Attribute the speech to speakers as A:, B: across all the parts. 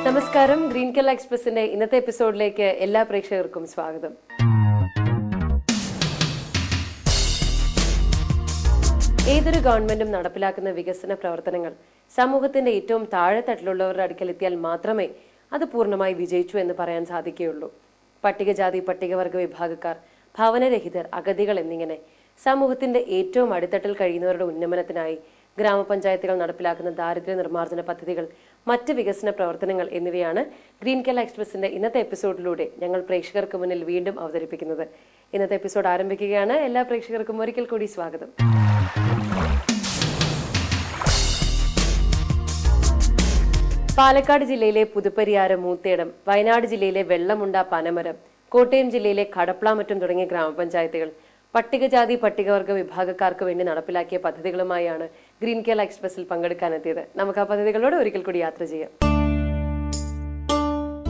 A: നമസ്കാരം. ഗ്രീൻ കേരള എക്സ്പ്രസിന്റെ ഇന്നത്തെ എപ്പിസോഡിലേക്ക് എല്ലാ പ്രേക്ഷകർക്കും സ്വാഗതം. ഏതൊരു ഗവൺമെന്റും നടപ്പിലാക്കുന്ന വികസന പ്രവർത്തനങ്ങൾ സമൂഹത്തിന്റെ ഏറ്റവും താഴെത്തട്ടിലുള്ളവരുടെ അടുക്കൽ എത്തിയാൽ മാത്രമേ അത് പൂർണ്ണമായി വിജയിച്ചു എന്ന് പറയാൻ സാധിക്കുകയുള്ളൂ. പട്ടികജാതി പട്ടികവർഗ വിഭാഗക്കാർ, ഭവനരഹിതർ, അഗതികൾ എന്നിങ്ങനെ സമൂഹത്തിന്റെ ഏറ്റവും അടിത്തട്ടിൽ കഴിയുന്നവരുടെ ഉന്നമനത്തിനായി ഗ്രാമപഞ്ചായത്തുകൾ നടപ്പിലാക്കുന്ന ദാരിദ്ര്യ നിർമ്മാർജ്ജന പദ്ധതികൾ, മറ്റ് വികസന പ്രവർത്തനങ്ങൾ എന്നിവയാണ് ഗ്രീൻ കേരള എക്സ്പ്രസിന്റെ ഇന്നത്തെ എപ്പിസോഡിലൂടെ ഞങ്ങൾ പ്രേക്ഷകർക്ക് മുന്നിൽ വീണ്ടും അവതരിപ്പിക്കുന്നത്. ഇന്നത്തെ എപ്പിസോഡ് ആരംഭിക്കുകയാണ്. എല്ലാ പ്രേക്ഷകർക്കും ഒരിക്കൽ കൂടി സ്വാഗതം. പാലക്കാട് ജില്ലയിലെ പുതുപ്പരിയാരം, മൂത്തേടം, വയനാട് ജില്ലയിലെ വെള്ളമുണ്ട, പനമരം, കോട്ടയം ജില്ലയിലെ കടപ്ലാമറ്റം തുടങ്ങിയ ഗ്രാമപഞ്ചായത്തുകൾ പട്ടികജാതി പട്ടികവർഗ വിഭാഗക്കാർക്ക് വേണ്ടി നടപ്പിലാക്കിയ പദ്ധതികളുമായാണ് ഗ്രീൻ കേരള എക്സ്പ്രസിൽ പങ്കെടുക്കാനെത്തിയത്. നമുക്ക് ആ പദ്ധതികളോട് ഒരിക്കൽ കൂടി യാത്ര ചെയ്യാം.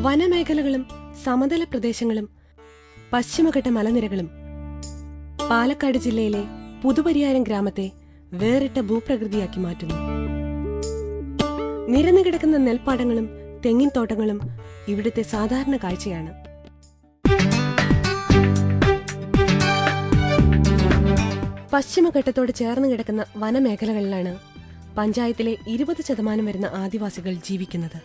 B: വനമേഖലകളും സമതല പ്രദേശങ്ങളും പശ്ചിമഘട്ട മലനിരകളും പാലക്കാട് ജില്ലയിലെ പുതുപരിയാരം ഗ്രാമത്തെ വേറിട്ട ഭൂപ്രകൃതിയാക്കി മാറ്റുന്നു. നിരന്നു കിടക്കുന്ന നെൽപ്പാടങ്ങളും തെങ്ങിൻ തോട്ടങ്ങളും ഇവിടുത്തെ സാധാരണ കാഴ്ചയാണ്. പശ്ചിമഘട്ടത്തോട് ചേർന്ന് കിടക്കുന്ന വനമേഖലകളിലാണ് പഞ്ചായത്തിലെ 20% വരുന്ന ആദിവാസികൾ ജീവിക്കുന്നത്.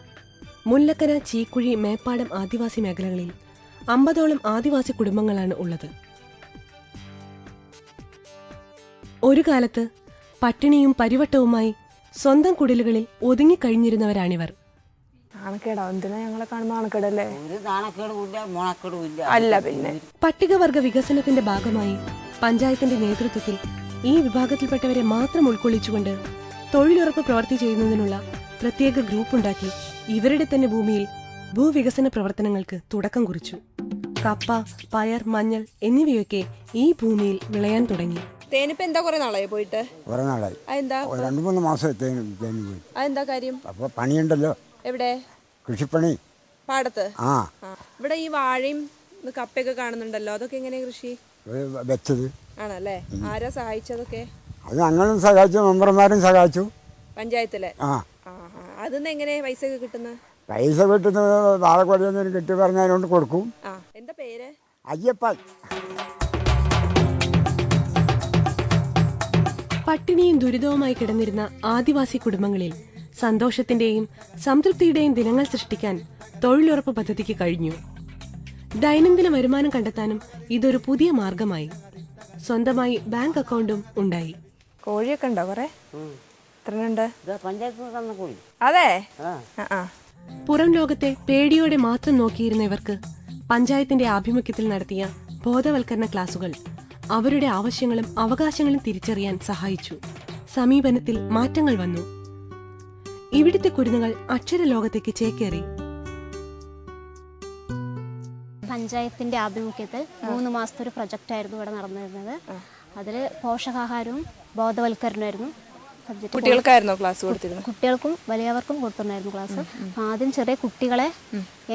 B: മുല്ലക്കര, ചീക്കുഴി, മേപ്പാടം ആദിവാസി മേഖലകളിൽ 50ഓളം ആദിവാസി കുടുംബങ്ങളാണ് ഉള്ളത്. ഒരു കാലത്ത് പട്ടിണിയും പരിവട്ടവുമായി സ്വന്തം കുടിലുകളിൽ ഒതുങ്ങിക്കഴിഞ്ഞിരുന്നവരാണിവർ.
C: അല്ല പിന്നെ
B: പട്ടികവർഗ വികസനത്തിന്റെ ഭാഗമായി പഞ്ചായത്തിന്റെ നേതൃത്വത്തിൽ ഈ വിഭാഗത്തിൽപ്പെട്ടവരെ മാത്രം ഉൾക്കൊള്ളിച്ചുകൊണ്ട് തൊഴിലുറപ്പ് പ്രവൃത്തി ചെയ്യുന്നതിനുള്ള പ്രത്യേക ഗ്രൂപ്പുണ്ടാക്കി ഇവരുടെ തന്നെ ഭൂമിയിൽ ഭൂവികസന പ്രവർത്തനങ്ങൾക്ക് തുടക്കം കുറിച്ചു. കപ്പ, പയർ, മഞ്ഞൾ എന്നിവയൊക്കെ ഈ ഭൂമിയിൽ വിളയാൻ തുടങ്ങി.
C: തേനിപ്പോ എന്താ കുറെ നാളായി പോയിട്ട്?
D: കുറെ നാളായി.
C: അതെന്താ?
D: 2-3 മാസമായി തേന് പോയി.
C: അതെന്താ കാര്യം?
D: അപ്പൊ പണിയുണ്ടല്ലോ.
C: എവിടെ?
D: കൃഷിപ്പണി.
C: പാടത്ത്?
D: ആ.
C: ഇവിടെ ഈ വാഴയും കപ്പയൊക്കെ കാണുന്നുണ്ടല്ലോ, അതൊക്കെ എങ്ങനെയാ കൃഷി
D: വെച്ചത്?
C: ആണല്ലേ? ആരാ സഹായിച്ചതൊക്കെ?
D: അത് ഞങ്ങളും സഹായിച്ചു, മെമ്പർമാരും സഹായിച്ചു.
C: പഞ്ചായത്തിലെ?
D: ആ.
C: അതിന്ന് എങ്ങനെ പൈസ ഒക്കെ കിട്ടുന്നത്?
D: പൈസ കിട്ടുന്നത് വാഴക്കൊടിയൊന്നും കിട്ടി പറഞ്ഞതിനോണ്ട് കൊടുക്കും.
C: എന്താ പേര്?
D: അയ്യപ്പൻ.
B: പട്ടിണിയും ദുരിതവുമായി കിടന്നിരുന്ന ആദിവാസി കുടുംബങ്ങളിൽ സന്തോഷത്തിന്റെയും സംതൃപ്തിയുടെയും ദിനങ്ങൾ സൃഷ്ടിക്കാൻ തൊഴിലുറപ്പ് പദ്ധതിക്ക് കഴിഞ്ഞു. ദൈനംദിന വരുമാനം കണ്ടെത്താനും ഇതൊരു പുതിയ മാർഗമായി. സ്വന്തമായി ബാങ്ക് അക്കൗണ്ടും ഉണ്ടായി.
C: കോഴിയൊക്കെ ഉണ്ടോ? കുറെ? അതെ.
B: പുറം ലോകത്തെ പേടിയോടെ മാത്രം നോക്കിയിരുന്ന ഇവർക്ക് പഞ്ചായത്തിന്റെ ആഭിമുഖ്യത്തിൽ നടത്തിയ ബോധവൽക്കരണ ക്ലാസുകൾ അവരുടെ ആവശ്യങ്ങളും അവകാശങ്ങളും തിരിച്ചറിയാൻ സഹായിച്ചു. സമീപനത്തിൽ മാറ്റങ്ങൾ വന്നു. ഇവിടുത്തെ കുരുന്നുകൾ അക്ഷരലോകത്തേക്ക് ചേക്കേറി.
E: പഞ്ചായത്തിന്റെ ആഭിമുഖ്യത്തിൽ 3 മാസത്തെ ഒരു പ്രൊജക്റ്റായിരുന്നു ഇവിടെ നടന്നിരുന്നത്. അതിൽ പോഷകാഹാരവും ബോധവൽക്കരണമായിരുന്നു സബ്ജക്റ്റ്.
C: കുട്ടികൾക്കായിരുന്നോ ക്ലാസ് കൊടുത്തിരുന്നത്?
E: കുട്ടികൾക്കും വലിയവർക്കും കൊടുത്തിട്ടുണ്ടായിരുന്നു ക്ലാസ്. ആദ്യം ചെറിയ കുട്ടികളെ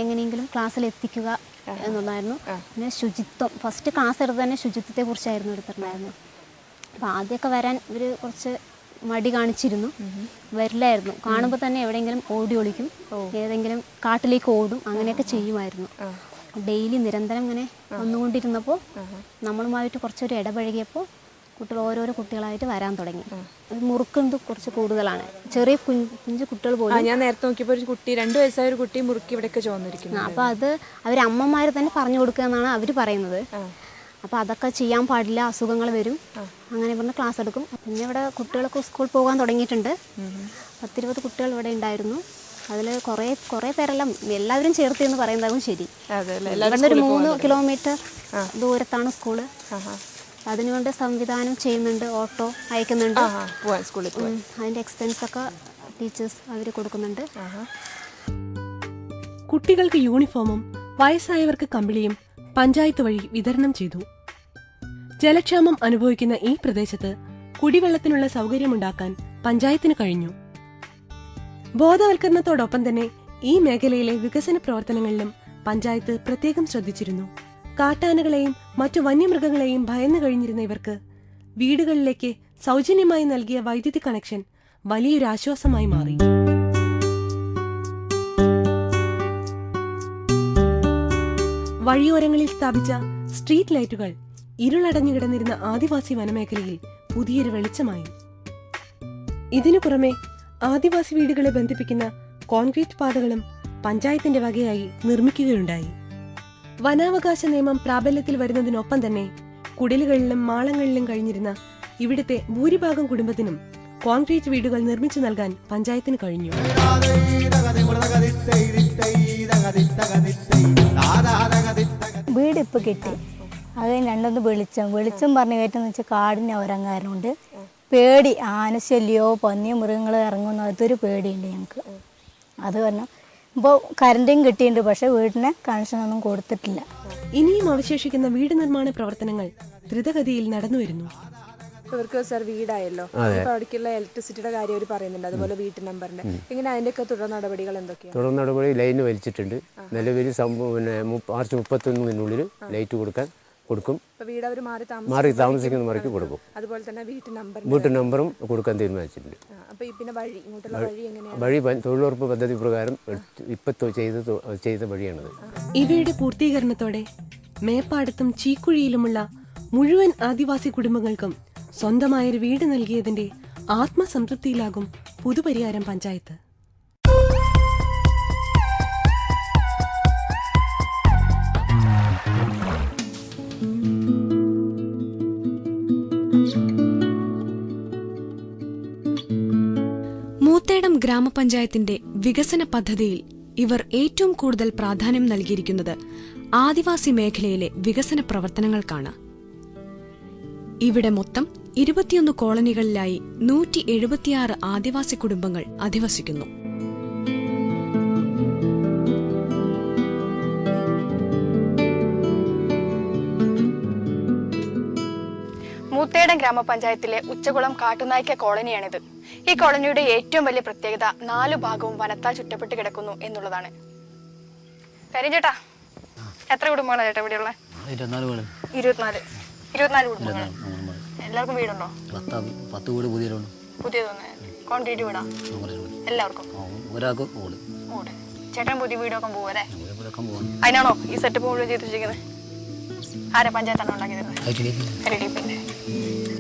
E: എങ്ങനെയെങ്കിലും ക്ലാസ്സിൽ എത്തിക്കുക എന്നുള്ളതായിരുന്നു. പിന്നെ ശുചിത്വം, ഫസ്റ്റ് ക്ലാസ് എടുത്ത് തന്നെ ശുചിത്വത്തെ കുറിച്ചായിരുന്നു എടുത്തിട്ടുണ്ടായിരുന്നു. അപ്പോൾ ആദ്യമൊക്കെ വരാൻ ഇവർ കുറച്ച് മടി കാണിച്ചിരുന്നു, വരില്ലായിരുന്നു. കാണുമ്പോൾ തന്നെ എവിടെയെങ്കിലും ഓടി ഒളിക്കും, ഏതെങ്കിലും കാട്ടിലേക്ക് ഓടും, അങ്ങനെയൊക്കെ ചെയ്യുമായിരുന്നു. ഡെയിലി നിരന്തരം ഇങ്ങനെ വന്നുകൊണ്ടിരുന്നപ്പോൾ നമ്മളുമായിട്ട് കുറച്ചൊരു ഇടപഴകിയപ്പോൾ കുട്ടികൾ ഓരോരോ കുട്ടികളായിട്ട് വരാൻ തുടങ്ങി. മുറുക്കുന്നത് കുറച്ച് കൂടുതലാണ്. ചെറിയ കുഞ്ഞു കുട്ടികൾ പോലും.
C: ഞാൻ നേരത്തെ നോക്കിയപ്പോൾ ഒരു കുട്ടി 2 വയസ്സായ ഒരു കുട്ടി മുറുക്കി ഇവിടെയൊക്കെ ചോന്നിരിക്കുന്നു.
E: അപ്പോൾ അത് അവർ അമ്മമാർ തന്നെ പറഞ്ഞു കൊടുക്കുക എന്നാണ് അവർ പറയുന്നത്. അപ്പോൾ അതൊക്കെ ചെയ്യാൻ പാടില്ല, അസുഖങ്ങൾ വരും, അങ്ങനെ പറഞ്ഞ് ക്ലാസ് എടുക്കും. പിന്നെ ഇവിടെ കുട്ടികളൊക്കെ സ്കൂളിൽ പോകാൻ തുടങ്ങിയിട്ടുണ്ട്. 10-20 കുട്ടികൾ ഇവിടെ ഉണ്ടായിരുന്നു. അതിൽ കുറേ പേരെല്ലാം എല്ലാവരും ചേർത്ത് എന്ന് പറയുന്നതാകും ശരി. ഇവിടെ ഒരു 3 കിലോമീറ്റർ ദൂരത്താണ് സ്കൂള്. അതിനുകൊണ്ട് സംവിധാനം ചെയ്യുന്നുണ്ട്, ഓട്ടോ അയക്കുന്നുണ്ട്. അതിൻ്റെ എക്സ്പെൻസ് ഒക്കെ ടീച്ചേഴ്സ് അവർ കൊടുക്കുന്നുണ്ട്.
B: കുട്ടികൾക്ക് യൂണിഫോമും വയസ്സായവർക്ക് കമ്പിളിയും പഞ്ചായത്ത് വഴി വിതരണം ചെയ്തു. ജലക്ഷാമം അനുഭവിക്കുന്ന ഈ പ്രദേശത്ത് കുടിവെള്ളത്തിനുള്ള സൗകര്യമുണ്ടാക്കാൻ പഞ്ചായത്തിന് കഴിഞ്ഞു. ബോധവൽക്കരണത്തോടൊപ്പം തന്നെ ഈ മേഖലയിലെ വികസന പ്രവർത്തനങ്ങളിലും പഞ്ചായത്ത് പ്രത്യേകം ശ്രദ്ധിച്ചിരുന്നു. കാട്ടാനകളെയും മറ്റു വന്യമൃഗങ്ങളെയും ഭയന്നു കഴിഞ്ഞിരുന്ന ഇവർക്ക് വീടുകളിലേക്ക് സൗജന്യമായി നൽകിയ വൈദ്യുതി കണക്ഷൻ വലിയൊരു ആശ്വാസമായി മാറി. വഴിയോരങ്ങളിൽ സ്ഥാപിച്ച സ്ട്രീറ്റ് ലൈറ്റുകൾ ഇരുളടഞ്ഞു കിടന്നിരുന്ന ആദിവാസി വനമേഖലയിൽ പുതിയൊരു വെളിച്ചമായി. ഇതിനു പുറമെ ആദിവാസി വീടുകളെ ബന്ധിപ്പിക്കുന്ന കോൺക്രീറ്റ് പാതകളും പഞ്ചായത്തിന്റെ വകയായി നിർമ്മിക്കുകയുണ്ടായി. വനാവകാശ നിയമം പ്രാബല്യത്തിൽ വരുന്നതിനൊപ്പം തന്നെ കുടിലുകളിലും മാളങ്ങളിലും കഴിഞ്ഞിരുന്ന ഇവിടുത്തെ ഭൂരിഭാഗം കുടുംബത്തിനും കോൺക്രീറ്റ് വീടുകൾ നിർമ്മിച്ചു നൽകാൻ പഞ്ചായത്തിന് കഴിഞ്ഞു.
F: വീട് ഇപ്പൊ കിട്ടി. അത് രണ്ടൊന്ന് വെളിച്ചം പറഞ്ഞു കയറ്റെന്ന് വെച്ചാൽ കാടിന് അവരങ്ങാരനുണ്ട്. പേടി, ആനശല്യോ പന്നിയോ മൃഗങ്ങൾ ഇറങ്ങുന്നു, അതൊരു പേടിയുണ്ട് ഞങ്ങൾക്ക്. അത് കാരണം ഇപ്പോൾ കറണ്ടും കിട്ടിയിട്ടുണ്ട്, പക്ഷെ വീടിന് കണക്ഷനൊന്നും കൊടുത്തിട്ടില്ല.
B: ഇനിയും അവശേഷിക്കുന്ന വീട് നിർമ്മാണ പ്രവർത്തനങ്ങൾ ദ്രുതഗതിയിൽ നടന്നുവരുന്നു.
C: ഇവർക്ക് സർ വീടായല്ലോ, അപ്പൊ അവിടേക്കുള്ള ഇലക്ട്രിസിറ്റിയുടെ കാര്യം അവർ പറയുന്നുണ്ട്, അതുപോലെ വീട്ടു നമ്പറിന്റെ. ഇങ്ങനെ അതിന്റെയൊക്കെ തുടർ നടപടികൾ എന്തൊക്കെയാണ്?
G: തുടർ നടപടി ലൈന് വലിച്ചിട്ടുണ്ട്. നിലവിൽ മാർച്ച് 31 ലൈറ്റ് കൊടുക്കും. മാറി താമസിക്കുന്നവർക്ക് കൊടുക്കും.
C: അതുപോലെ തന്നെ
G: വീട്ടു നമ്പറും കൊടുക്കാൻ തീരുമാനിച്ചിട്ടുണ്ട്. വഴി തൊഴിലുറപ്പ് പദ്ധതി പ്രകാരം ഇപ്പൊ ചെയ്ത വഴിയാണത്.
B: ഇവയുടെ പൂർത്തീകരണത്തോടെ മേപ്പാടത്തും ചീക്കുഴിയിലുമുള്ള മുഴുവൻ ആദിവാസി കുടുംബങ്ങൾക്കും സ്വന്തമായൊരു വീട് നൽകിയതിന്റെ ആത്മസംതൃപ്തിയിലാകും പുതുപരിയാരം പഞ്ചായത്ത്.
H: മൂത്തേടം ഗ്രാമപഞ്ചായത്തിന്റെ വികസന പദ്ധതിയിൽ ഇവർ ഏറ്റവും കൂടുതൽ പ്രാധാന്യം നൽകിയിരിക്കുന്നത് ആദിവാസി മേഖലയിലെ വികസന പ്രവർത്തനങ്ങൾക്കാണ്. ഇവിടെ മൊത്തം 21 കോളനികളിലായി 176 ആദിവാസി കുടുംബങ്ങൾ അധിവസിക്കുന്നു.
I: മൂത്തേടം ഗ്രാമപഞ്ചായത്തിലെ ഉച്ചകുളം കാട്ടുനായ്ക്ക കോളനിയാണിത്. ഈ കോളനിയുടെ ഏറ്റവും വലിയ പ്രത്യേകത 4 ഭാഗവും വനത്താൽ ചുറ്റപ്പെട്ട് കിടക്കുന്നു എന്നുള്ളതാണ്. കരിഞ്ചേട്ടാ, എത്ര കുടുംബങ്ങളാണ് ചേട്ടാ ഇവിടെയുള്ള? 24 കുടുംബങ്ങൾ. എല്ലാവർക്കും വീടുണ്ടോ?
J: 10 വീട്
I: പുതിയതൊന്ന് കോൺക്രീറ്റ് വീടാ എല്ലാവർക്കും? ഓട്. ചേട്ടൻ പുതിയ വീടൊക്കെ പോവല്ലേ? അതിനാണോ ഈ സെറ്റപ്പ് മുഴുവൻ ചെയ്ത് വെച്ചിരിക്കുന്നത്? ആരെ പഞ്ചായത്താണ് ഉണ്ടാക്കിയത്?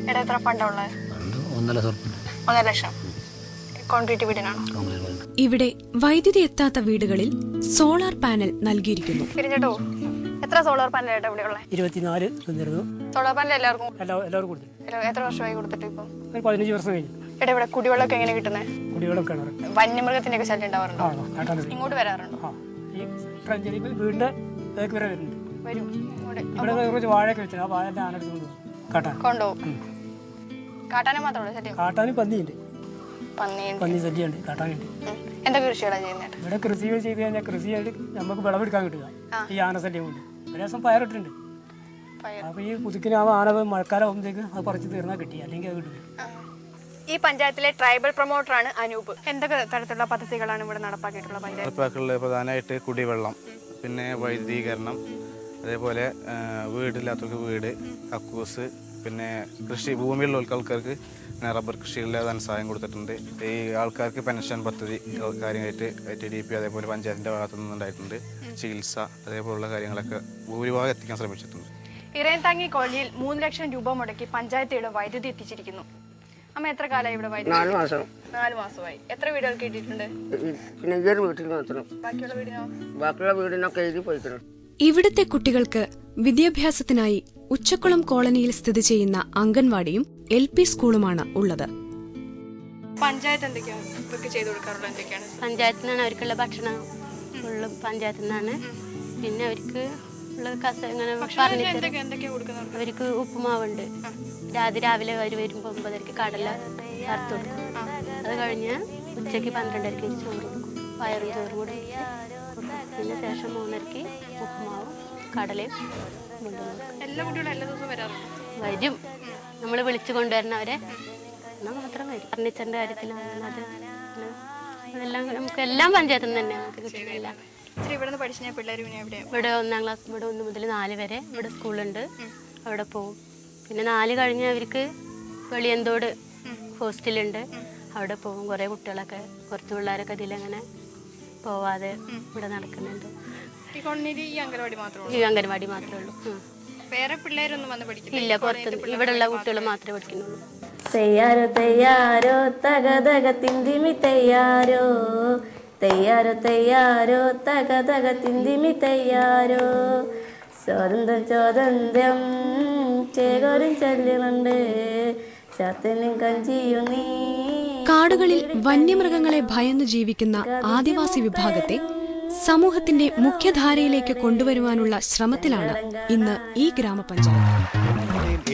I: എടാ, എത്ര ഫണ്ടാ ഉള്ളത്? 1.5 ലക്ഷം. കോൺക്രീറ്റ് വീടിനാണോ?
H: ഇവിടെ വൈദ്യുതി എത്താത്ത വീടുകളിൽ സോളാർ പാനൽ നൽകിയിരിക്കുന്നു.
I: പിരിഞ്ഞോ, എത്ര സോളാർ പാനൽ ആയിട്ട് ഇവിടെ ഉള്ളത്?
J: 24
I: സോളാർ പാനൽ എല്ലാവർക്കും
J: കൊടുത്തു.
I: എത്ര വർഷമായി കൊടുത്തിട്ട്? ഇപ്പൊ
J: 15 വർഷം കഴിഞ്ഞു.
I: എടാ, ഇവിടെ കുടിവെള്ളമൊക്കെ എങ്ങനെ കിട്ടുന്നത്?
J: കുടിവെള്ളമൊക്കെ
I: വന്യമൃഗത്തിന്റെ ഒക്കെ ശല്യം ഉണ്ടാവാറുണ്ടോ? ഇങ്ങോട്ട് വരാറുണ്ടോ?
J: വീടിന്റെ വരെ വരുന്നുണ്ട്.
I: വരും.
J: ഇവിടെ കുറച്ച് വാഴയൊക്കെ വെച്ചു. ആ വാഴ
I: കൊണ്ടുപോകും. കാട്ടാനെ മാത്രമേ ശല്യം?
J: കാട്ടാനും പന്നിയുണ്ട്. പന്നി ശല്യമുണ്ട്. കാട്ടാനുണ്ട്.
I: എന്തൊക്കെ കൃഷികളാണ് ചെയ്യുന്നത്?
J: ഇവിടെ കൃഷികൾ ചെയ്ത് കഴിഞ്ഞാൽ കൃഷിയായിട്ട് നമുക്ക് വിളവെടുക്കാൻ കിട്ടുക. ഈ ആനശല്യം കൊണ്ട് ഒരു ദിവസം പയറിട്ടുണ്ട്. അപ്പൊ ഈ പുതുക്കിനാവുമ്പോൾ ആന മഴക്കാലം ആകുമ്പോഴത്തേക്ക് അത് പറിച്ച് തീർന്നാൽ കിട്ടി, അല്ലെങ്കിൽ അത് കിട്ടില്ല.
I: ഈ പഞ്ചായത്തിലെ ട്രൈബൽ പ്രൊമോട്ടറാണ് അനൂപ്. എന്തൊക്കെ തരത്തിലുള്ള പദ്ധതികളാണ് ഇവിടെ നടപ്പാക്കിയിട്ടുള്ള പഞ്ചായത്ത്?
K: പ്രധാനമായിട്ട് കുടിവെള്ളം, പിന്നെ വൈദ്യുതീകരണം, അതേപോലെ വീടില്ലാത്തവർക്ക് വീട്, കക്കൂസ്, പിന്നെ കൃഷി ഭൂമിയുള്ള ആൾക്കാർക്ക് റബ്ബർ കൃഷികളുടെ ധനസഹായം കൊടുത്തിട്ടുണ്ട്. ഈ ആൾക്കാർക്ക് പെൻഷൻ പദ്ധതി കാര്യമായിട്ട് TDP അതേപോലെ പഞ്ചായത്തിൻ്റെ ഭാഗത്തു നിന്നുണ്ടായിട്ടുണ്ട്. ചികിത്സ അതേപോലുള്ള കാര്യങ്ങളൊക്കെ ഭൂരിഭാഗം എത്തിക്കാൻ ശ്രമിച്ചിട്ടുണ്ട്.
I: ഇറയൻതാങ്ങി കോളനിയിൽ 3 ലക്ഷം രൂപ മുടക്കി പഞ്ചായത്തിയുടെ വൈദ്യുതി എത്തിച്ചിരിക്കുന്നു. അമ്മ, എത്ര കാലമായി ഇവിടെ വൈദ്യുതി? 4 മാസമായി. എത്ര വീടുകൾ കിട്ടിയിട്ടുണ്ട്?
F: ബാക്കിയുള്ള വീടിനൊക്കെ എഴുതി പോയിക്കണം.
H: ഇവിടുത്തെ കുട്ടികൾക്ക് വിദ്യാഭ്യാസത്തിനായി ഉച്ചക്കുളം കോളനിയിൽ സ്ഥിതി ചെയ്യുന്ന അംഗൻവാടിയും LP സ്കൂളുമാണ് ഉള്ളത്.
I: പഞ്ചായത്ത് എന്തൊക്കെയാണ് ഇവർക്ക് ചെയ്തു കൊടുക്കാറുള്ളത്? എന്തൊക്കെയാണ്?
E: പഞ്ചായത്തിൽ നിന്നാണ് അവർക്കുള്ള ഭക്ഷണം ഫുള്ളും പഞ്ചായത്തിൽ നിന്നാണ്. പിന്നെ അവർക്ക് അവർക്ക് ഉപ്പുമാവുണ്ട്. രാവിലെ അവർ വരുമ്പോൾ 9:00 കടല വറുത്ത് കൊടുക്കും. അത് കഴിഞ്ഞ് ഉച്ചയ്ക്ക് 12:00 ചോറ് കൊടുക്കും. പയറും ചോറും കൂടി. പിന്നെ ശേഷം 3:00 ഉപ്പുമാവും കടലയും
I: എല്ലാ കുട്ടികളും എല്ലാ ദിവസവും
E: വരും. നമ്മൾ വിളിച്ചു കൊണ്ടുവരുന്നവരെ എന്നാൽ മാത്രം വരും. ഫർണിച്ചറിന്റെ കാര്യത്തിലാണ് അത്. അതെല്ലാം നമുക്ക് എല്ലാം പഞ്ചായത്തിൽ നിന്ന് തന്നെ നമുക്ക് കിട്ടുന്നില്ല.
I: ഇവിടെ
E: 1-ാം ക്ലാസ്, ഇവിടെ 1 മുതൽ 4 വരെ ഇവിടെ സ്കൂളുണ്ട്. അവിടെ പോവും. പിന്നെ 4 കഴിഞ്ഞ് അവർക്ക് വെളിയന്തോട് ഹോസ്റ്റലുണ്ട്. അവിടെ പോകും. കുറേ കുട്ടികളൊക്കെ, കുറച്ച് പിള്ളേരൊക്കെ ഇതിലങ്ങനെ
L: പോവാതെ ഇവിടെ നടക്കുന്നുണ്ട്.
I: ഈ കോളനിയിൽ ഈ അംഗനവാടി മാത്രമേ ഉള്ളൂ?
L: ഈ അംഗനവാടി മാത്രമേ ഉള്ളൂ.
I: വേറെ പിള്ളേരൊന്നും വന്ന് പഠിക്കില്ല?
L: ഇല്ല, പുറത്ത് ഇവിടെയുള്ള കുട്ടികൾ മാത്രമേ പഠിക്കുന്നുള്ളൂ.
M: തെയ്യാരോ തെയ്യാരോ തക തക തിന്തിമി തെയ്യാരോ തെയ്യാരോ തെയ്യാരോ തക തക തിന്തിമി തെയ്യാരോ സ്വാതന്ത്ര്യം സ്വാതന്ത്ര്യം ചേകോരും ചൊല്ലുന്നുണ്ട് ചാത്തനും കഞ്ചിയും നീ.
H: കാടുകളിൽ വന്യമൃഗങ്ങളെ ഭയന്നു ജീവിക്കുന്ന ആദിവാസി വിഭാഗത്തെ സമൂഹത്തിന്റെ മുഖ്യധാരയിലേക്ക് കൊണ്ടുവരുവാനുള്ള ശ്രമത്തിലാണ് ഇന്ന് ഈ ഗ്രാമപഞ്ചായത്ത്.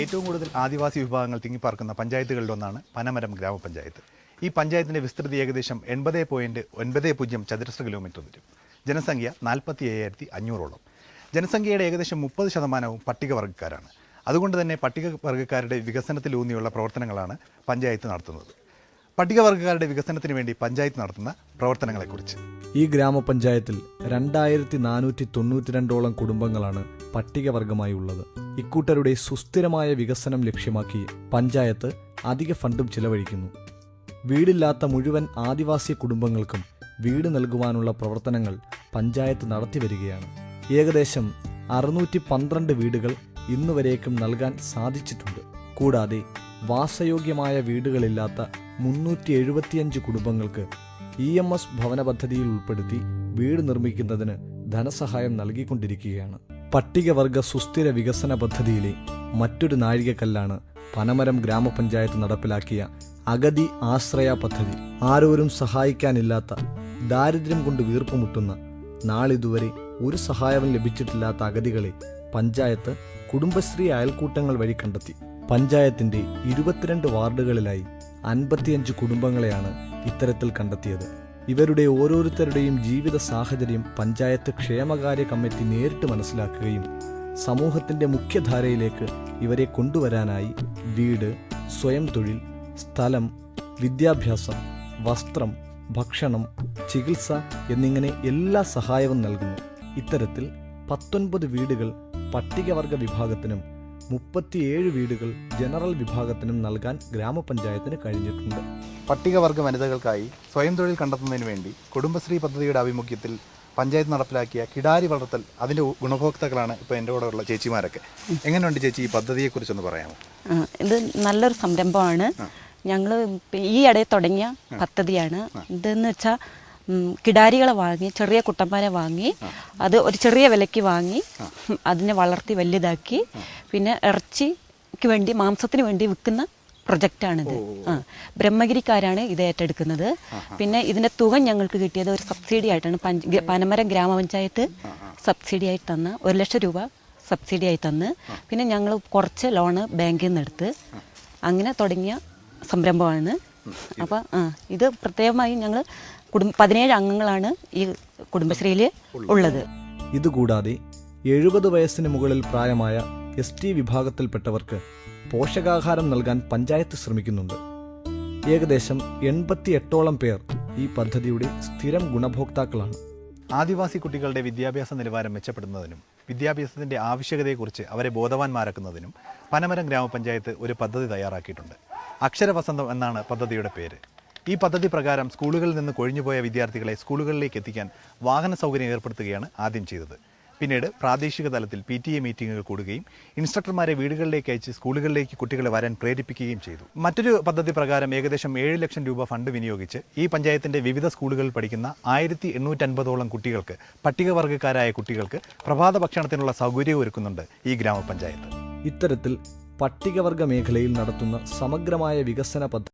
N: ഏറ്റവും കൂടുതൽ ആദിവാസി വിഭാഗങ്ങൾ തിങ്ങിപ്പാർക്കുന്ന പഞ്ചായത്തുകളിലൊന്നാണ് പനമരം ഗ്രാമപഞ്ചായത്ത്. ഈ പഞ്ചായത്തിന്റെ വിസ്തൃതി ഏകദേശം 80.90 ചതുരശ്ര കിലോമീറ്റർ വരും. ജനസംഖ്യ 47,500ഓളം. ജനസംഖ്യയുടെ ഏകദേശം 30% പട്ടികവർഗ്ഗക്കാരാണ്. അതുകൊണ്ട് തന്നെ പട്ടികവർഗ്ഗക്കാരുടെ വികസനത്തിലൂന്നിയുള്ള പ്രവർത്തനങ്ങളാണ് പഞ്ചായത്ത് നടത്തുന്നത്. പട്ടികവർഗ്ഗക്കാരുടെ വികസനത്തിന് വേണ്ടി പഞ്ചായത്ത് നടത്തുന്ന പ്രവർത്തനങ്ങളെക്കുറിച്ച്.
O: ഈ ഗ്രാമപഞ്ചായത്തിൽ 2492ഓളം കുടുംബങ്ങളാണ് പട്ടികവർഗമായി ഉള്ളത്. ഇക്കൂട്ടരുടെ സുസ്ഥിരമായ വികസനം ലക്ഷ്യമാക്കി പഞ്ചായത്ത് അധിക ഫണ്ടും ചിലവഴിക്കുന്നു. വീടില്ലാത്ത മുഴുവൻ ആദിവാസി കുടുംബങ്ങൾക്കും വീട് നൽകുവാനുള്ള പ്രവർത്തനങ്ങൾ പഞ്ചായത്ത് നടത്തിവരികയാണ്. ഏകദേശം 612 വീടുകൾ ഇന്നുവരേക്കും നൽകാൻ സാധിച്ചിട്ടുണ്ട്. കൂടാതെ വാസയോഗ്യമായ വീടുകളില്ലാത്ത 375 കുടുംബങ്ങൾക്ക് EMS ഭവന പദ്ധതിയിൽ ഉൾപ്പെടുത്തി വീട് നിർമ്മിക്കുന്നതിന് ധനസഹായം നൽകിക്കൊണ്ടിരിക്കുകയാണ്. പട്ടികവർഗ സുസ്ഥിര വികസന പദ്ധതിയിലെ മറ്റൊരു നാഴികക്കല്ലാണ് പനമരം ഗ്രാമപഞ്ചായത്ത് നടപ്പിലാക്കിയ അഗതി ആശ്രയ പദ്ധതി. ആരോരും സഹായിക്കാനില്ലാത്ത, ദാരിദ്ര്യം കൊണ്ട് വീർപ്പുമുട്ടുന്ന, നാളിതുവരെ ഒരു സഹായവും ലഭിച്ചിട്ടില്ലാത്ത അഗതികളെ പഞ്ചായത്ത് കുടുംബശ്രീ അയൽക്കൂട്ടങ്ങൾ വഴി കണ്ടെത്തി. പഞ്ചായത്തിന്റെ 22 വാർഡുകളിലായി 55 കുടുംബങ്ങളെയാണ് ഇത്തരത്തിൽ കണ്ടെത്തിയത്. ഇവരുടെ ഓരോരുത്തരുടെയും ജീവിത സാഹചര്യം പഞ്ചായത്ത് ക്ഷേമകാര്യ കമ്മിറ്റി നേരിട്ട് മനസ്സിലാക്കുകയും സമൂഹത്തിന്റെ മുഖ്യധാരയിലേക്ക് ഇവരെ കൊണ്ടുവരാനായി വീട്, സ്വയം തൊഴിൽ, സ്ഥലം, വിദ്യാഭ്യാസം, വസ്ത്രം, ഭക്ഷണം, ചികിത്സ എന്നിങ്ങനെ എല്ലാ സഹായവും നൽകുന്നു. ഇത്തരത്തിൽ 19 വീടുകൾ പട്ടികവർഗ വിഭാഗത്തിനും 37 വീടുകൾ ജനറൽ വിഭാഗത്തിനും നൽകാൻ ഗ്രാമപഞ്ചായത്തിന് കഴിഞ്ഞിട്ടുണ്ട്.
N: പട്ടികവർഗ വനിതകൾക്കായി സ്വയം തൊഴിൽ കണ്ടെത്തുന്നതിന് വേണ്ടി കുടുംബശ്രീ പദ്ധതിയുടെ ആഭിമുഖ്യത്തിൽ പഞ്ചായത്ത് നടപ്പിലാക്കിയ കിടാരി വളർത്തൽ, അതിൻ്റെ ഗുണഭോക്താക്കളാണ് ഇപ്പോൾ എൻ്റെ കൂടെ ഉള്ള ചേച്ചിമാരൊക്കെ. എങ്ങനെയുണ്ട് ചേച്ചി ഈ പദ്ധതിയെക്കുറിച്ചൊന്ന് പറയാമോ?
P: ഇത് നല്ലൊരു സംരംഭമാണ്. ഞങ്ങൾ ഈ ഇടയിൽ തുടങ്ങിയ പദ്ധതിയാണ്. ഇതെന്ന് വെച്ചാൽ കിടാരികളെ വാങ്ങി, ചെറിയ കുട്ടന്മാരെ വാങ്ങി, അത് ഒരു ചെറിയ വിലയ്ക്ക് വാങ്ങി അതിനെ വളർത്തി വലുതാക്കി പിന്നെ ഇറച്ചിക്ക് വേണ്ടി, മാംസത്തിന് വേണ്ടി വിൽക്കുന്ന പ്രൊജക്റ്റാണിത്. ബ്രഹ്മഗിരിക്കാരാണ് ഇത് ഏറ്റെടുക്കുന്നത്. പിന്നെ ഇതിൻ്റെ തുക ഞങ്ങൾക്ക് കിട്ടിയത് ഒരു സബ്സിഡി ആയിട്ടാണ്. പനമരം ഗ്രാമപഞ്ചായത്ത് സബ്സിഡി ആയി തന്ന 1 ലക്ഷം രൂപ സബ്സിഡി ആയി തന്ന്, പിന്നെ ഞങ്ങൾ കുറച്ച് ലോണ് ബാങ്കിൽ നിന്ന് എടുത്ത് അങ്ങനെ തുടങ്ങിയ സംരംഭമാണ്. അപ്പം ഇത് പ്രത്യേകമായി ഞങ്ങൾ 17 അംഗങ്ങളാണ് ഈ കുടുംബശ്രീയിൽ ഉള്ളത്.
O: ഇതുകൂടാതെ 70 വയസ്സിന് മുകളിൽ പ്രായമായ ST വിഭാഗത്തിൽപ്പെട്ടവർക്ക് പോഷകാഹാരം നൽകാൻ പഞ്ചായത്ത് ശ്രമിക്കുന്നുണ്ട്. ഏകദേശം 88ഓളം പേർ ഈ പദ്ധതിയുടെ സ്ഥിരം ഗുണഭോക്താക്കളാണ്.
N: ആദിവാസി കുട്ടികളുടെ വിദ്യാഭ്യാസ നിലവാരം മെച്ചപ്പെടുന്നതിനും വിദ്യാഭ്യാസത്തിൻ്റെ ആവശ്യകതയെക്കുറിച്ച് അവരെ ബോധവാന്മാരാക്കുന്നതിനും പനമരം ഗ്രാമപഞ്ചായത്ത് ഒരു പദ്ധതി തയ്യാറാക്കിയിട്ടുണ്ട്. അക്ഷരവസന്തം എന്നാണ് പദ്ധതിയുടെ പേര്. ഈ പദ്ധതി പ്രകാരം സ്കൂളുകളിൽ നിന്ന് കൊഴിഞ്ഞുപോയ വിദ്യാർത്ഥികളെ സ്കൂളുകളിലേക്ക് എത്തിക്കാൻ വാഹന സൗകര്യം ഏർപ്പെടുത്തുകയാണ് ആദ്യം ചെയ്തത്. പിന്നീട് പ്രാദേശിക തലത്തിൽ PTA മീറ്റിങ്ങുകൾ കൂടുകയും ഇൻസ്ട്രക്ടർമാരെ വീടുകളിലേക്ക് അയച്ച് സ്കൂളുകളിലേക്ക് കുട്ടികളെ വരാൻ പ്രേരിപ്പിക്കുകയും ചെയ്തു. മറ്റൊരു പദ്ധതി പ്രകാരം ഏകദേശം 7 ലക്ഷം രൂപ ഫണ്ട് വിനിയോഗിച്ച് ഈ പഞ്ചായത്തിന്റെ വിവിധ സ്കൂളുകളിൽ പഠിക്കുന്ന 1850ഓളം കുട്ടികൾക്ക്, പട്ടികവർഗ്ഗക്കാരായ കുട്ടികൾക്ക് പ്രഭാത ഭക്ഷണത്തിനുള്ള സൗകര്യം ഒരുക്കുന്നുണ്ട് ഈ ഗ്രാമപഞ്ചായത്ത്.
O: ഇത്തരത്തിൽ പട്ടികവർഗ മേഖലയിൽ നടത്തുന്ന സമഗ്രമായ വികസന പദ്ധതി